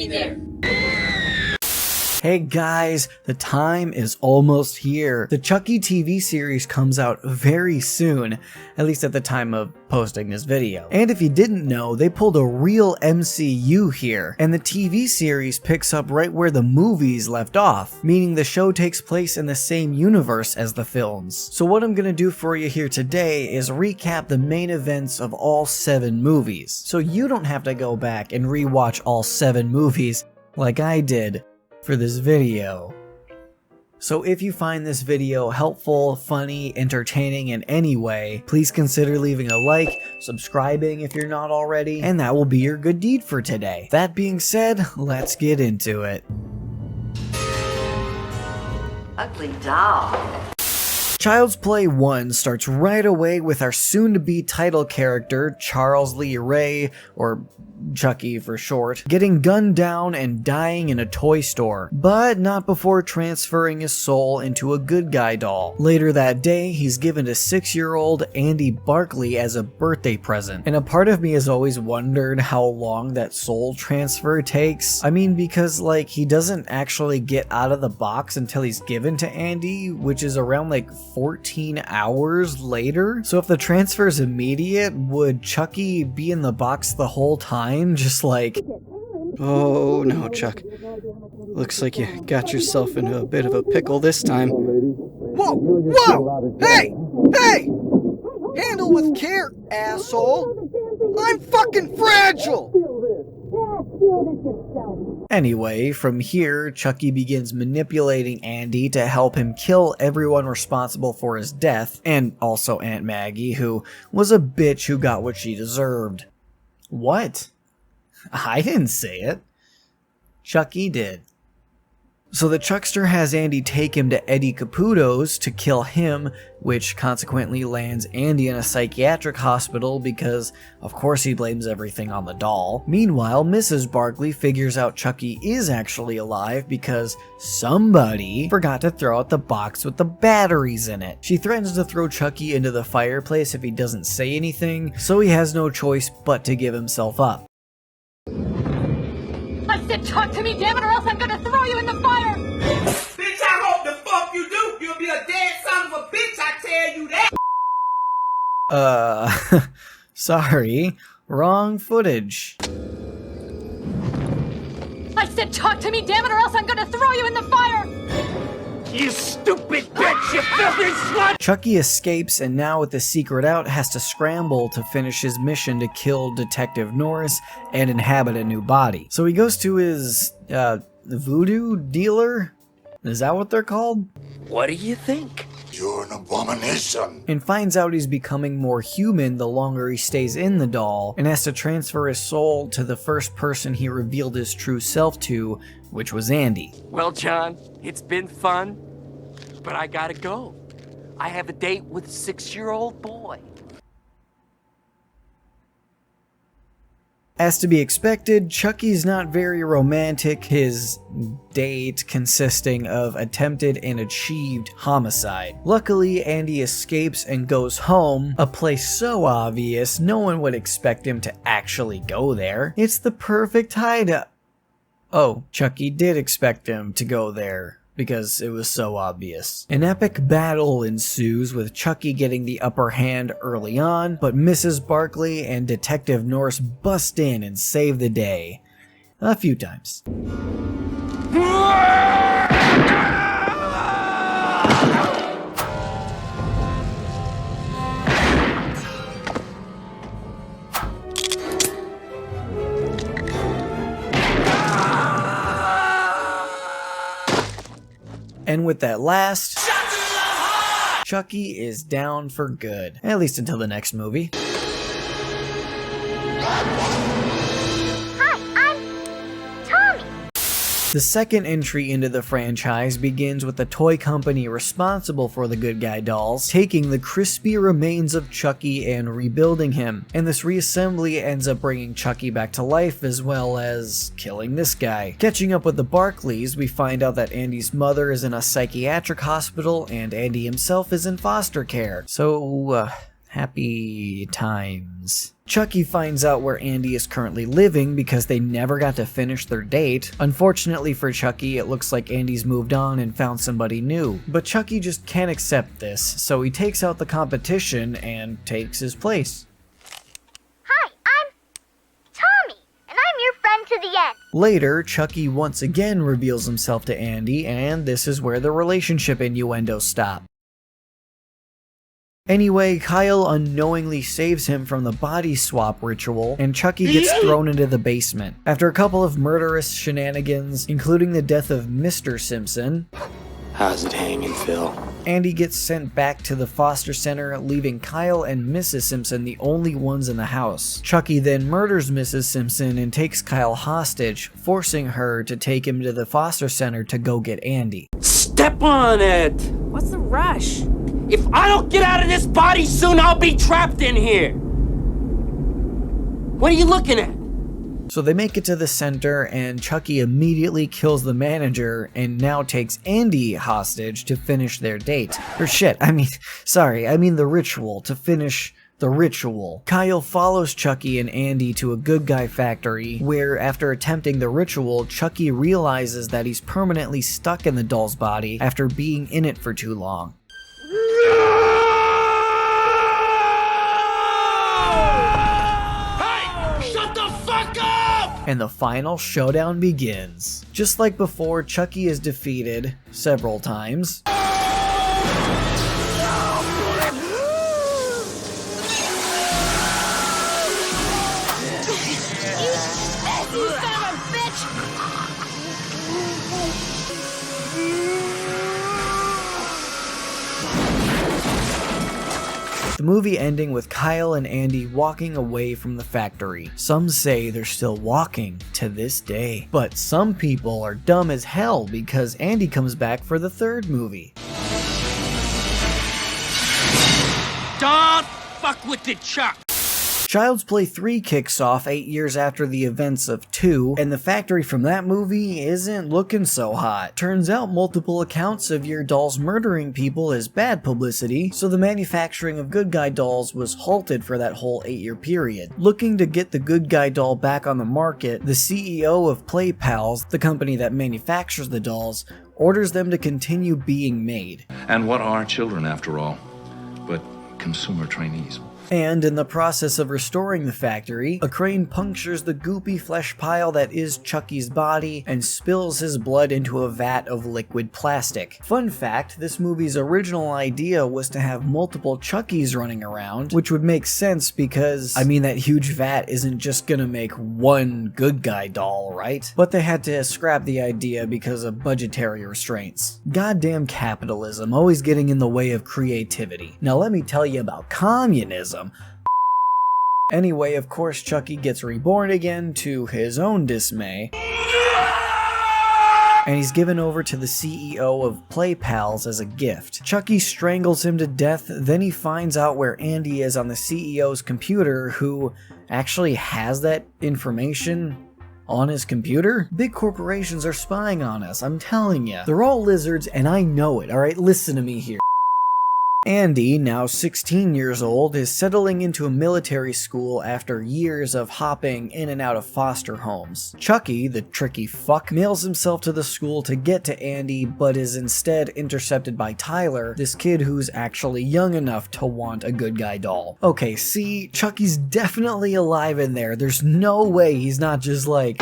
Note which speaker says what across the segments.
Speaker 1: be there.
Speaker 2: Hey guys, the time is almost here. The Chucky TV series comes out very soon, at least at the time of posting this video. And if you didn't know, they pulled a real MCU here, and the TV series picks up right where the movies left off, meaning the show takes place in the same universe as the films. So what I'm gonna do for you here today is recap the main events of all 7 movies, so you don't have to go back and rewatch all 7 movies like I did for this video. So if you find this video helpful, funny, entertaining in any way, please consider leaving a like, subscribing if you're not already, and that will be your good deed for today. That being said, let's get into it.
Speaker 1: Ugly doll.
Speaker 2: Child's Play 1 starts right away with our soon-to-be title character, Charles Lee Ray, or Chucky for short, getting gunned down and dying in a toy store, but not before transferring his soul into a good guy doll. Later that day, he's given to 6-year-old Andy Barkley as a birthday present, and a part of me has always wondered how long that soul transfer takes. I mean, because like, he doesn't actually get out of the box until he's given to Andy, which is around like 14 hours later. So if the transfer is immediate, would Chucky be in the box the whole time? Just like,
Speaker 3: oh no, Chuck. Looks like you got yourself into a bit of a pickle this time.
Speaker 2: whoa, whoa, hey, hey! Handle with care, asshole! I'm fucking fragile! Anyway, from here, Chucky begins manipulating Andy to help him kill everyone responsible for his death, and also Aunt Maggie, who was a bitch who got what she deserved. What? I didn't say it. Chucky did. So the Chuckster has Andy take him to Eddie Caputo's to kill him, which consequently lands Andy in a psychiatric hospital because, of course, he blames everything on the doll. Meanwhile, Mrs. Barkley figures out Chucky is actually alive because somebody forgot to throw out the box with the batteries in it. She threatens to throw Chucky into the fireplace if he doesn't say anything, so he has no choice but to give himself up.
Speaker 4: I said talk to me, damn it, or else I'm gonna throw you in the fire!
Speaker 5: Bitch, I hope the fuck you do! You'll be a dead son of a bitch, I tell you that!
Speaker 2: Sorry. Wrong footage.
Speaker 4: I said talk to me, damn it, or else I'm gonna throw you in the fire!
Speaker 5: You stupid bitch, you filthy slut!
Speaker 2: Chucky escapes and now with the secret out has to scramble to finish his mission to kill Detective Norris and inhabit a new body. So he goes to his, voodoo dealer? Is that what they're called?
Speaker 5: What do you think?
Speaker 6: You're an abomination.
Speaker 2: And finds out he's becoming more human the longer he stays in the doll, and has to transfer his soul to the first person he revealed his true self to, which was Andy.
Speaker 7: Well, John, it's been fun, but I gotta go. I have a date with a 6-year-old boy.
Speaker 2: As to be expected, Chucky's not very romantic, his date consisting of attempted and achieved homicide. Luckily, Andy escapes and goes home, a place so obvious no one would expect him to actually go there. It's the perfect hideout. Oh, Chucky did expect him to go there, because it was so obvious. An epic battle ensues with Chucky getting the upper hand early on, but Mrs. Barkley and Detective Norris bust in and save the day. A few times. And with that last, Chucky is down for good. At least until the next movie.
Speaker 4: Hi, I'm Tommy.
Speaker 2: The second entry into the franchise begins with the toy company responsible for the Good Guy dolls taking the crispy remains of Chucky and rebuilding him, and this reassembly ends up bringing Chucky back to life as well as killing this guy. Catching up with the Barkleys, we find out that Andy's mother is in a psychiatric hospital and Andy himself is in foster care. So, Happy times. Chucky finds out where Andy is currently living because they never got to finish their date. Unfortunately for Chucky, it looks like Andy's moved on and found somebody new. But Chucky just can't accept this, so he takes out the competition and takes his place.
Speaker 8: Hi, I'm Tommy, and I'm your friend to the end.
Speaker 2: Later, Chucky once again reveals himself to Andy, and this is where the relationship innuendos stop. Anyway, Kyle unknowingly saves him from the body swap ritual, and Chucky gets thrown into the basement. After a couple of murderous shenanigans, including the death of Mr. Simpson,
Speaker 9: how's it hanging, Phil?
Speaker 2: Andy gets sent back to the foster center, leaving Kyle and Mrs. Simpson the only ones in the house. Chucky then murders Mrs. Simpson and takes Kyle hostage, forcing her to take him to the foster center to go get Andy.
Speaker 7: Step on it!
Speaker 1: What's the rush?
Speaker 7: If I don't get out of this body soon, I'll be trapped in here! What are you looking at?
Speaker 2: So they make it to the center, and Chucky immediately kills the manager and now takes Andy hostage to finish their date. Or shit, I mean the ritual, to finish the ritual. Kyle follows Chucky and Andy to a good guy factory, where after attempting the ritual, Chucky realizes that he's permanently stuck in the doll's body after being in it for too long. And the final showdown begins. Just like before, Chucky is defeated several times. The movie ending with Kyle and Andy walking away from the factory. Some say they're still walking to this day. But some people are dumb as hell because Andy comes back for the third movie.
Speaker 7: Don't fuck with the Chuck!
Speaker 2: Child's Play 3 kicks off 8 years after the events of 2, and the factory from that movie isn't looking so hot. Turns out multiple accounts of your dolls murdering people is bad publicity, so the manufacturing of Good Guy dolls was halted for that whole 8-year period. Looking to get the Good Guy doll back on the market, the CEO of Play Pals, the company that manufactures the dolls, orders them to continue being made.
Speaker 10: And what are children, after all, but consumer trainees?
Speaker 2: And in the process of restoring the factory, a crane punctures the goopy flesh pile that is Chucky's body and spills his blood into a vat of liquid plastic. Fun fact, this movie's original idea was to have multiple Chuckies running around, which would make sense because, I mean, that huge vat isn't just gonna make one Good Guy doll, right? But they had to scrap the idea because of budgetary restraints. Goddamn capitalism, always getting in the way of creativity. Now let me tell you about communism. Anyway, of course, Chucky gets reborn again to his own dismay, and he's given over to the CEO of Play Pals as a gift. Chucky strangles him to death, then he finds out where Andy is on the CEO's computer, who actually has that information on his computer? Big corporations are spying on us, I'm telling you. They're all lizards, and I know it, alright? Listen to me here. Andy, now 16 years old, is settling into a military school after years of hopping in and out of foster homes. Chucky, the tricky fuck, mails himself to the school to get to Andy, but is instead intercepted by Tyler, this kid who's actually young enough to want a Good Guy doll. Okay, see, Chucky's definitely alive in there. There's no way he's not just like...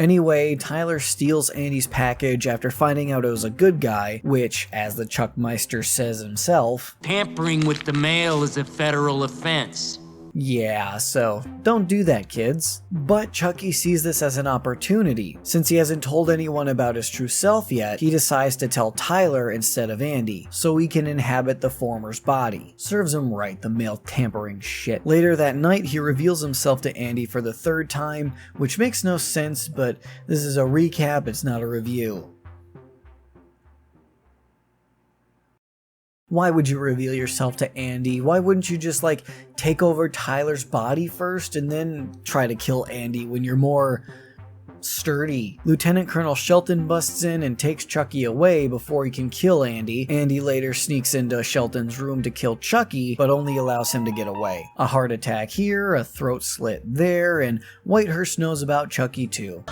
Speaker 2: Anyway, Tyler steals Andy's package after finding out it was a good guy, which, as the Chuckmeister says himself,
Speaker 7: Tampering with the mail is a federal offense.
Speaker 2: yeah, so don't do that, kids. But Chucky sees this as an opportunity. Since he hasn't told anyone about his true self yet, he decides to tell Tyler instead of Andy, so he can inhabit the former's body. Serves him right, the mail tampering shit. Later that night, he reveals himself to Andy for the third time, which makes no sense, but this is a recap, it's not a review. Why would you reveal yourself to Andy? Why wouldn't you just, like, take over Tyler's body first and then try to kill Andy when you're more sturdy. Lieutenant Colonel Shelton busts in and takes Chucky away before he can kill Andy. Andy later sneaks into Shelton's room to kill Chucky, but only allows him to get away. A heart attack here, a throat slit there, and Whitehurst knows about Chucky too.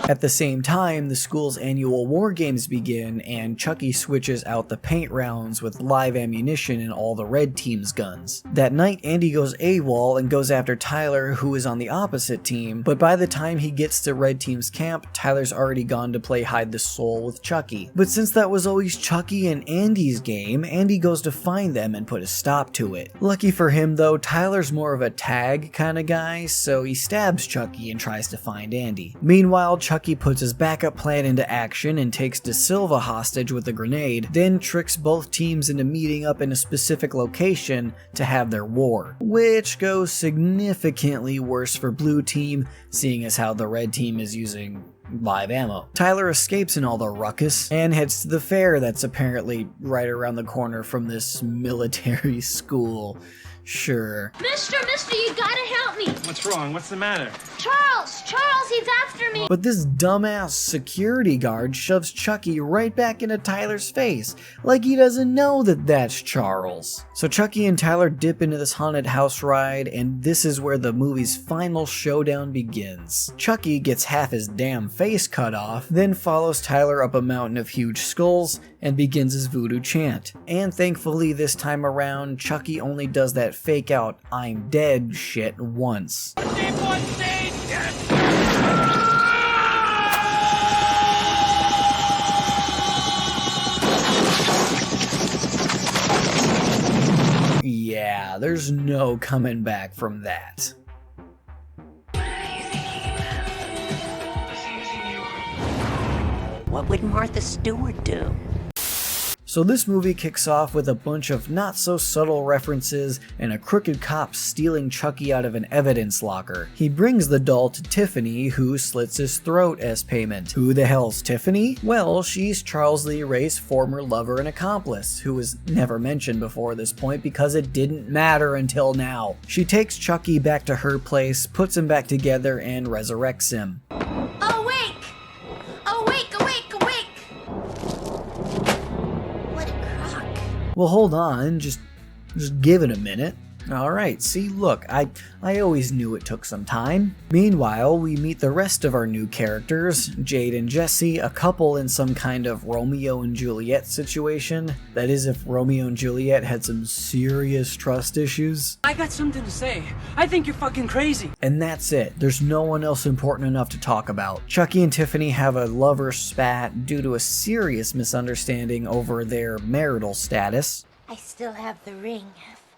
Speaker 2: At the same time, the school's annual war games begin, and Chucky switches out the paint rounds with live ammunition in all the red team's guns. That night, Andy goes AWOL and goes after Tyler, who is on the opposite team, but by the time he gets to red team's camp, Tyler's already gone to play hide the soul with Chucky. But since that was always Chucky and Andy's game, Andy goes to find them and put a stop to it. Lucky for him though, Tyler's more of a tag kind of guy, so he stabs Chucky and tries to find Andy. Meanwhile, Chucky puts his backup plan into action and takes De Silva hostage with a grenade, then tricks both teams into meeting up in a specific location to have their war, which goes significantly worse for blue team, seeing as how the red team is using live ammo. Tyler escapes in all the ruckus and heads to the fair that's apparently right around the corner from this military school. Sure.
Speaker 8: Mister, you gotta help me.
Speaker 11: What's wrong? What's the matter?
Speaker 8: Charles, he's after me.
Speaker 2: But this dumbass security guard shoves Chucky right back into Tyler's face, like he doesn't know that that's Charles. So Chucky and Tyler dip into this haunted house ride, and this is where the movie's final showdown begins. Chucky gets half his damn face cut off, then follows Tyler up a mountain of huge skulls and begins his voodoo chant. And thankfully this time around, Chucky only does that fake out "I'm dead" shit once. Yeah, there's no coming back from that.
Speaker 1: What would Martha Stewart do?
Speaker 2: So this movie kicks off with a bunch of not so subtle references and a crooked cop stealing Chucky out of an evidence locker. He brings the doll to Tiffany, who slits his throat as payment. Who the hell's Tiffany? Well, she's Charles Lee Ray's former lover and accomplice, who was never mentioned before this point because it didn't matter until now. She takes Chucky back to her place, puts him back together, and resurrects him. Well, hold on, just give it a minute. Alright, see, look, I always knew it took some time. Meanwhile, we meet the rest of our new characters, Jade and Jesse, a couple in some kind of Romeo and Juliet situation. That is, if Romeo and Juliet had some serious trust issues.
Speaker 12: I got something to say. I think you're fucking crazy.
Speaker 2: And that's it. There's no one else important enough to talk about. Chucky and Tiffany have a lover spat due to a serious misunderstanding over their marital status.
Speaker 8: I still have the ring.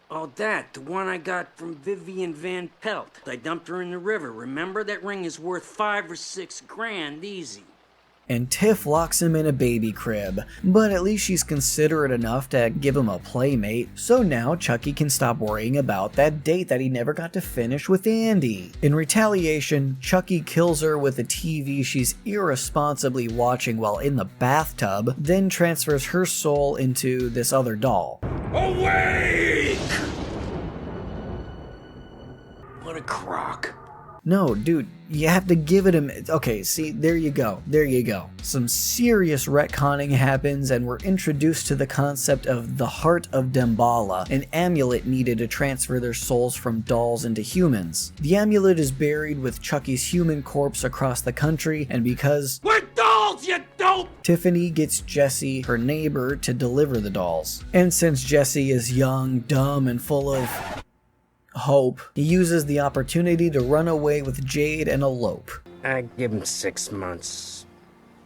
Speaker 12: Oh, the one I got from Vivian Van Pelt. I dumped her in the river. Remember? That ring is worth $5 or $6 grand easy.
Speaker 2: And Tiff locks him in a baby crib, but at least she's considerate enough to give him a playmate, so now Chucky can stop worrying about that date that he never got to finish with Andy. In retaliation, Chucky kills her with a TV she's irresponsibly watching while in the bathtub, then transfers her soul into this other doll.
Speaker 5: Awake!
Speaker 7: What a crock.
Speaker 2: No, dude, you have to give it a... Okay, see, there you go. Some serious retconning happens, and we're introduced to the concept of the Heart of Damballa, an amulet needed to transfer their souls from dolls into humans. The amulet is buried with Chucky's human corpse across the country, and because...
Speaker 5: We're dolls, you dope!
Speaker 2: Tiffany gets Jesse, her neighbor, to deliver the dolls. And since Jesse is young, dumb, and full of... hope, he uses the opportunity to run away with Jade and elope.
Speaker 11: I give him 6 months.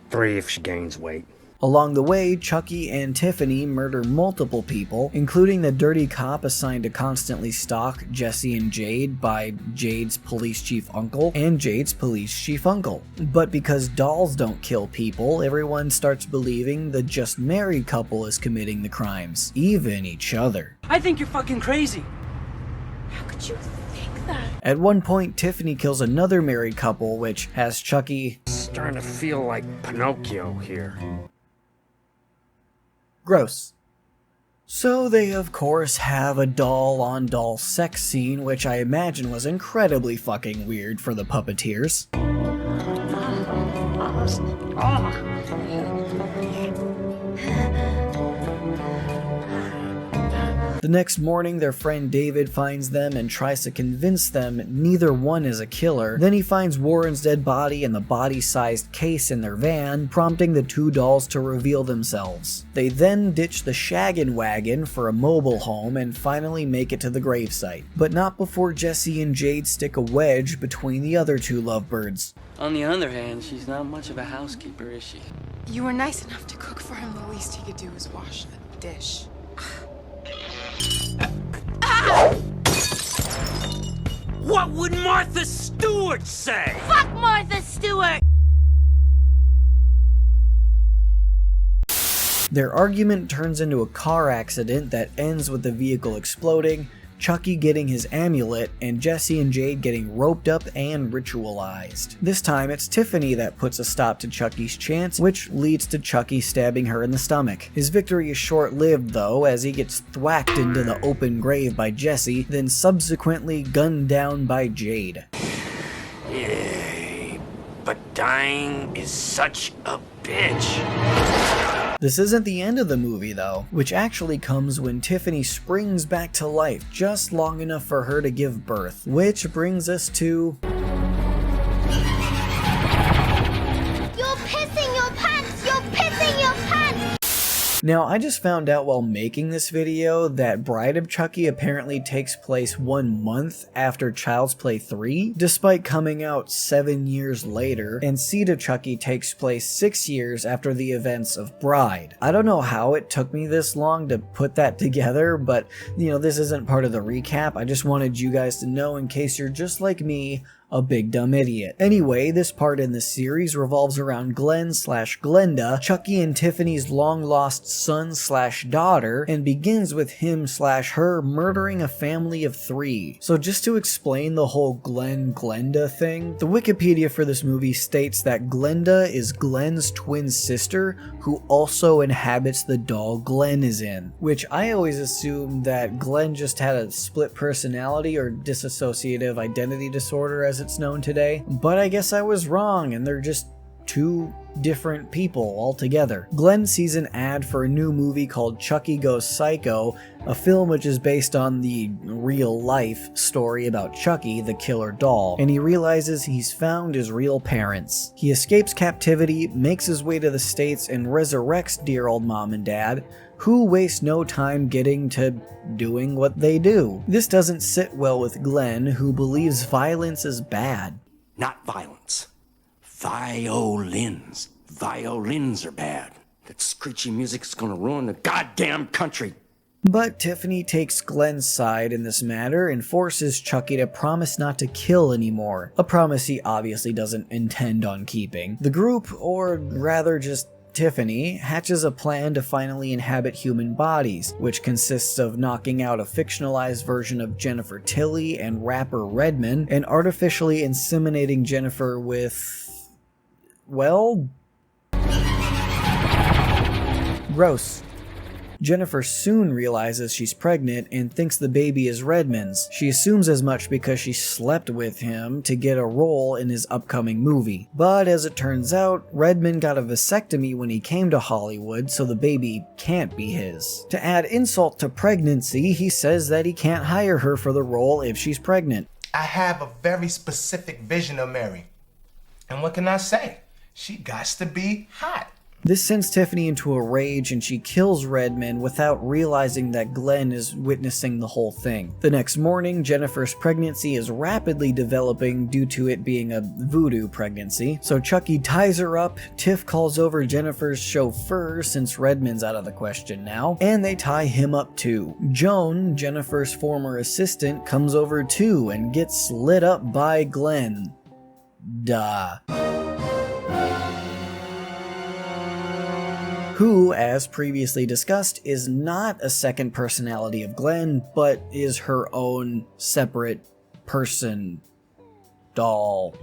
Speaker 11: 3 if she gains weight.
Speaker 2: Along the way, Chucky and Tiffany murder multiple people, including the dirty cop assigned to constantly stalk Jesse and Jade by Jade's police chief uncle and Jade's police chief uncle. But because dolls don't kill people, everyone starts believing the just married couple is committing the crimes, even each other.
Speaker 12: I think you're fucking crazy.
Speaker 4: How could you think that?
Speaker 2: At one point, Tiffany kills another married couple, which has Chucky
Speaker 11: Starting to feel like Pinocchio here.
Speaker 2: gross. So they of course have a doll-on-doll sex scene, which I imagine was incredibly fucking weird for the puppeteers. The next morning, their friend David finds them and tries to convince them neither one is a killer. Then he finds Warren's dead body and the body-sized case in their van, prompting the two dolls to reveal themselves. They then ditch the shaggin' wagon for a mobile home and finally make it to the gravesite. But not before Jesse and Jade stick a wedge between the other two lovebirds.
Speaker 13: On the other hand, she's not much of a housekeeper, is she?
Speaker 14: You were nice enough to cook for him. The least he could do was wash a dish.
Speaker 12: What would Martha Stewart say?
Speaker 8: Fuck Martha Stewart!
Speaker 2: Their argument turns into a car accident that ends with the vehicle exploding, Chucky getting his amulet, and Jesse and Jade getting roped up and ritualized. This time it's Tiffany that puts a stop to Chucky's chance, which leads to Chucky stabbing her in the stomach. His victory is short-lived though, as he gets thwacked into the open grave by Jesse, then subsequently gunned down by Jade.
Speaker 12: Yay, but dying is such a bitch.
Speaker 2: This isn't the end of the movie though, which actually comes when Tiffany springs back to life just long enough for her to give birth. Which brings us to...
Speaker 8: You're pissing your pants! You're pissing your pants!
Speaker 2: Now, I just found out while making this video that Bride of Chucky apparently takes place 1 month after Child's Play 3, despite coming out 7 years later, and Seed of Chucky takes place 6 years after the events of Bride. I don't know how it took me this long to put that together, but, this isn't part of the recap. I just wanted you guys to know in case you're just like me, a big dumb idiot. Anyway, this part in the series revolves around Glenn/Glenda, Chucky and Tiffany's long-lost son/daughter, and begins with him/her murdering a family of 3. So just to explain the whole Glenn-Glenda thing, the Wikipedia for this movie states that Glenda is Glenn's twin sister who also inhabits the doll Glenn is in, which I always assumed that Glenn just had a split personality or dissociative identity disorder as it's known today, but I guess I was wrong and they're just two different people altogether. Glenn sees an ad for a new movie called Chucky Goes Psycho, a film which is based on the real-life story about Chucky, the killer doll, and he realizes he's found his real parents. He escapes captivity, makes his way to the States, and resurrects dear old mom and dad, who waste no time getting to doing what they do. This doesn't sit well with Glenn, who believes violence is bad.
Speaker 12: Not violence. Violins. Violins are bad. That screechy music's gonna ruin the goddamn country.
Speaker 2: But Tiffany takes Glenn's side in this matter and forces Chucky to promise not to kill anymore, a promise he obviously doesn't intend on keeping. The group, or rather just Tiffany, hatches a plan to finally inhabit human bodies, which consists of knocking out a fictionalized version of Jennifer Tilly and rapper Redman, and artificially inseminating Jennifer with... well... gross. Jennifer soon realizes she's pregnant and thinks the baby is Redman's. She assumes as much because she slept with him to get a role in his upcoming movie. But as it turns out, Redman got a vasectomy when he came to Hollywood, so the baby can't be his. To add insult to pregnancy, he says that he can't hire her for the role if she's pregnant.
Speaker 15: I have a very specific vision of Mary. And what can I say? She gots to be hot.
Speaker 2: This sends Tiffany into a rage and she kills Redman without realizing that Glenn is witnessing the whole thing. The next morning, Jennifer's pregnancy is rapidly developing due to it being a voodoo pregnancy, so Chucky ties her up, Tiff calls over Jennifer's chauffeur since Redman's out of the question now, and they tie him up too. Joan, Jennifer's former assistant, comes over too and gets lit up by Glenn. Duh. Who, as previously discussed, is not a second personality of Glenn, but is her own separate person, doll,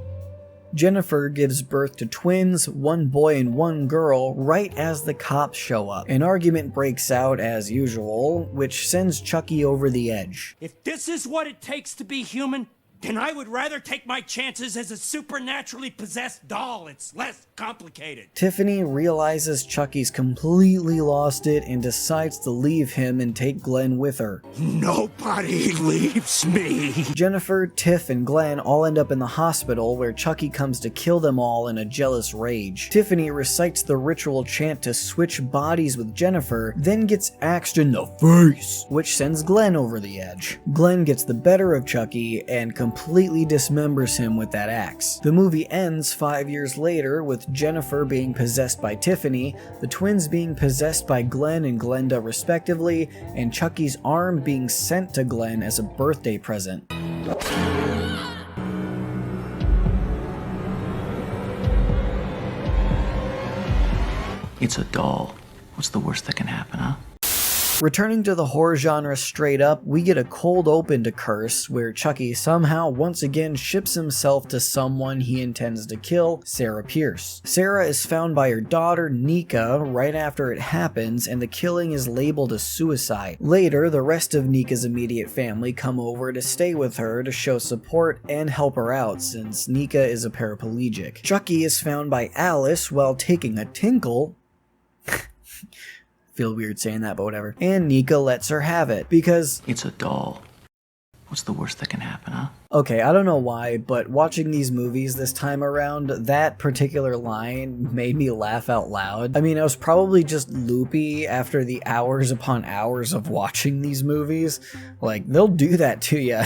Speaker 2: Jennifer gives birth to twins, one boy and one girl, right as the cops show up. An argument breaks out as usual, which sends Chucky over the edge.
Speaker 12: If this is what it takes to be human, then I would rather take my chances as a supernaturally possessed doll. It's less complicated.
Speaker 2: Tiffany realizes Chucky's completely lost it and decides to leave him and take Glenn with her.
Speaker 12: Nobody leaves me.
Speaker 2: Jennifer, Tiff, and Glenn all end up in the hospital where Chucky comes to kill them all in a jealous rage. Tiffany recites the ritual chant to switch bodies with Jennifer, then gets axed in the face, which sends Glenn over the edge. Glenn gets the better of Chucky and completely dismembers him with that axe. The movie ends 5 years later with Jennifer being possessed by Tiffany, the twins being possessed by Glenn and Glenda respectively, and Chucky's arm being sent to Glenn as a birthday present.
Speaker 9: It's a doll. What's the worst that can happen, huh?
Speaker 2: Returning to the horror genre straight up, we get a cold open to Curse, where Chucky somehow once again ships himself to someone he intends to kill, Sarah Pierce. Sarah is found by her daughter, Nika, right after it happens, and the killing is labeled as suicide. Later, the rest of Nika's immediate family come over to stay with her to show support and help her out, since Nika is a paraplegic. Chucky is found by Alice while taking a tinkle. Feel weird saying that, but whatever. And Nika lets her have it, because
Speaker 9: it's a doll. What's the worst that can happen, huh?
Speaker 2: Okay, I don't know why, but watching these movies this time around, that particular line made me laugh out loud. I mean, I was probably just loopy after the hours upon hours of watching these movies. Like, they'll do that to you.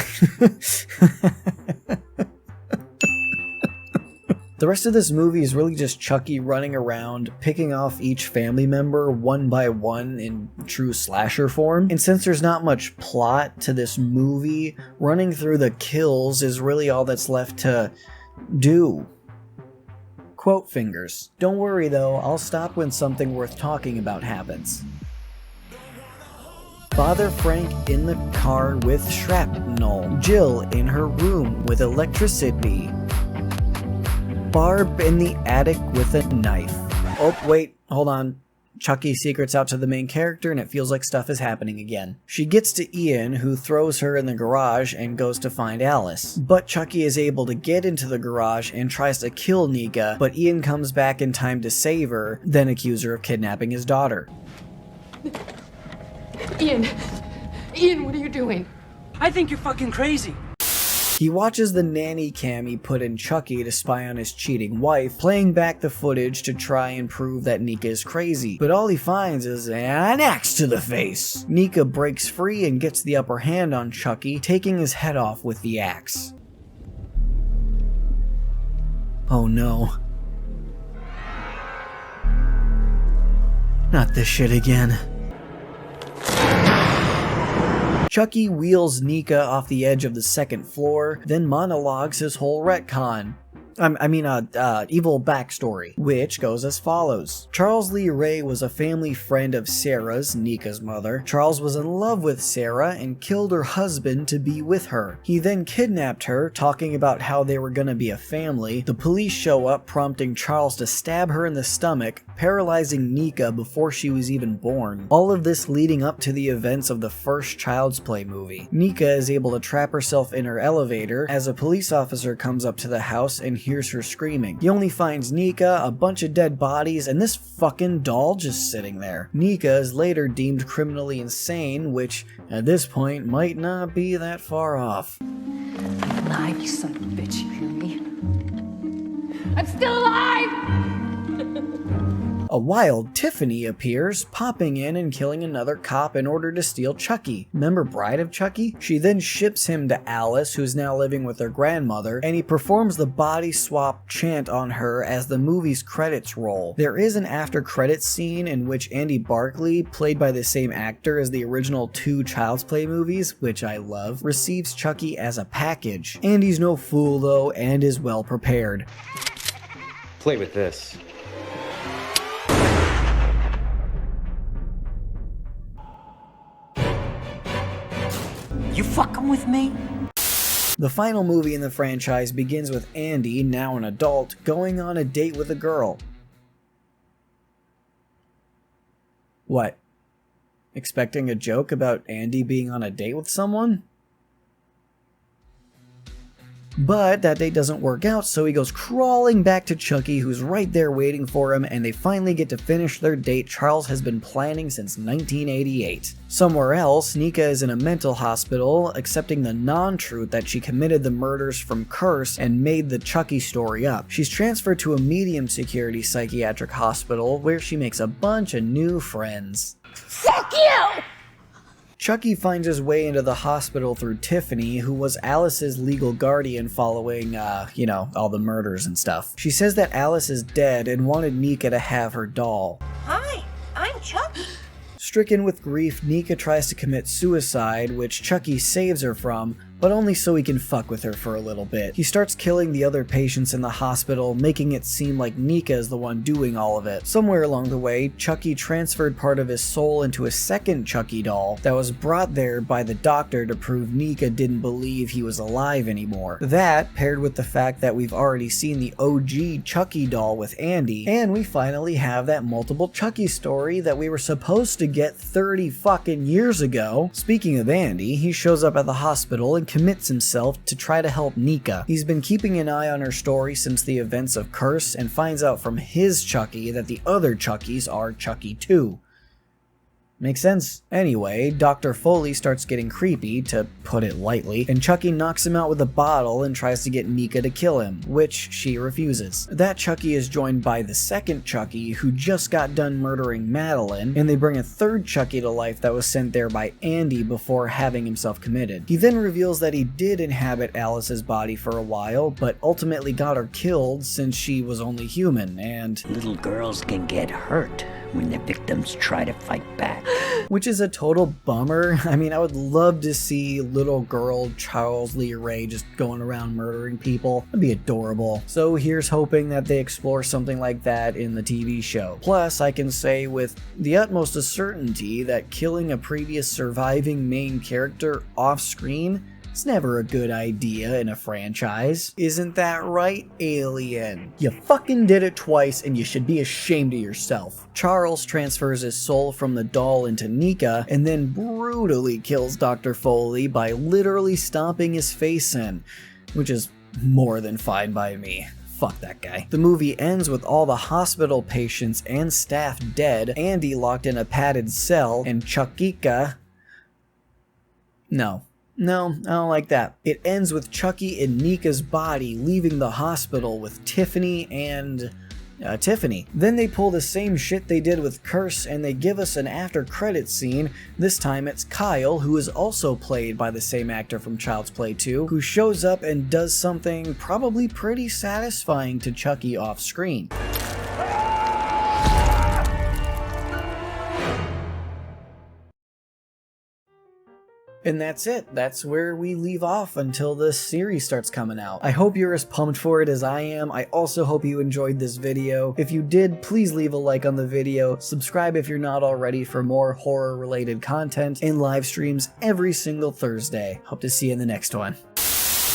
Speaker 2: The rest of this movie is really just Chucky running around, picking off each family member one by one in true slasher form. And since there's not much plot to this movie, running through the kills is really all that's left to do. Quote fingers. Don't worry though, I'll stop when something worth talking about happens. Father Frank in the car with shrapnel. Jill in her room with electricity. Barb in the attic with a knife. Oh, wait, hold on. Chucky secrets out to the main character and it feels like stuff is happening again. She gets to Ian, who throws her in the garage and goes to find Alice. But Chucky is able to get into the garage and tries to kill Nika, but Ian comes back in time to save her, then accuse her of kidnapping his daughter.
Speaker 14: Ian, what are you doing?
Speaker 13: I think you're fucking crazy.
Speaker 2: He watches the nanny cam he put in Chucky to spy on his cheating wife, playing back the footage to try and prove that Nika is crazy. But all he finds is an axe to the face. Nika breaks free and gets the upper hand on Chucky, taking his head off with the axe. Oh no. Not this shit again. Chucky wheels Nika off the edge of the second floor, then monologues his whole retcon. Evil backstory, which goes as follows. Charles Lee Ray was a family friend of Sarah's, Nika's mother. Charles was in love with Sarah and killed her husband to be with her. He then kidnapped her, talking about how they were gonna be a family. The police show up, prompting Charles to stab her in the stomach, paralyzing Nika before she was even born. All of this leading up to the events of the first Child's Play movie. Nika is able to trap herself in her elevator as a police officer comes up to the house and hears her screaming. He only finds Nika, a bunch of dead bodies, and this fucking doll just sitting there. Nika is later deemed criminally insane, which at this point might not be that far off.
Speaker 4: Alive, you son of a bitch, you hear me? I'm still alive!
Speaker 2: A wild Tiffany appears, popping in and killing another cop in order to steal Chucky. Remember Bride of Chucky? She then ships him to Alice, who's now living with her grandmother, and he performs the body swap chant on her as the movie's credits roll. There is an after credits scene in which Andy Barclay, played by the same actor as the original 2 Child's Play movies, which I love, receives Chucky as a package. Andy's no fool though, and is well prepared.
Speaker 11: Play with this.
Speaker 1: You fucking with me?
Speaker 2: The final movie in the franchise begins with Andy, now an adult, going on a date with a girl. What? Expecting a joke about Andy being on a date with someone? But that date doesn't work out, so he goes crawling back to Chucky, who's right there waiting for him, and they finally get to finish their date Charles has been planning since 1988. Somewhere else, Nika is in a mental hospital, accepting the non-truth that she committed the murders from Curse and made the Chucky story up. She's transferred to a medium security psychiatric hospital where she makes a bunch of new friends.
Speaker 8: Fuck you!
Speaker 2: Chucky finds his way into the hospital through Tiffany, who was Alice's legal guardian following, all the murders and stuff. She says that Alice is dead and wanted Nika to have her doll.
Speaker 1: Hi, I'm Chucky.
Speaker 2: Stricken with grief, Nika tries to commit suicide, which Chucky saves her from, but only so he can fuck with her for a little bit. He starts killing the other patients in the hospital, making it seem like Nika is the one doing all of it. Somewhere along the way, Chucky transferred part of his soul into a second Chucky doll that was brought there by the doctor to prove Nika didn't believe he was alive anymore. That, paired with the fact that we've already seen the OG Chucky doll with Andy, and we finally have that multiple Chucky story that we were supposed to get 30 fucking years ago. Speaking of Andy, he shows up at the hospital and commits himself to try to help Nika. He's been keeping an eye on her story since the events of Curse and finds out from his Chucky that the other Chuckies are Chucky 2. Makes sense. Anyway, Dr. Foley starts getting creepy, to put it lightly, and Chucky knocks him out with a bottle and tries to get Nika to kill him, which she refuses. That Chucky is joined by the second Chucky, who just got done murdering Madeline, and they bring a third Chucky to life that was sent there by Andy before having himself committed. He then reveals that he did inhabit Alice's body for a while, but ultimately got her killed since she was only human, and
Speaker 1: Little girls can get hurt when their victims try to fight back.
Speaker 2: which is a total bummer. I mean, I would love to see little girl Charles Lee Ray just going around murdering people. That'd be adorable. So here's hoping that they explore something like that in the TV show. Plus, I can say with the utmost of certainty that killing a previous surviving main character off screen is never a good idea in a franchise. Isn't that right, Alien? You fucking did it twice and you should be ashamed of yourself. Charles transfers his soul from the doll into Nika and then brutally kills Dr. Foley by literally stomping his face in, which is more than fine by me. Fuck that guy. The movie ends with all the hospital patients and staff dead, Andy locked in a padded cell, and Chuckika... No, I don't like that. It ends with Chucky in Nika's body leaving the hospital with Tiffany and... Tiffany. Then they pull the same shit they did with Curse and they give us an after credits scene. This time it's Kyle, who is also played by the same actor from Child's Play 2, who shows up and does something probably pretty satisfying to Chucky off screen. And that's it. That's where we leave off until this series starts coming out. I hope you're as pumped for it as I am. I also hope you enjoyed this video. If you did, please leave a like on the video, subscribe if you're not already for more horror related content, and live streams every single Thursday. Hope to see you in the next one.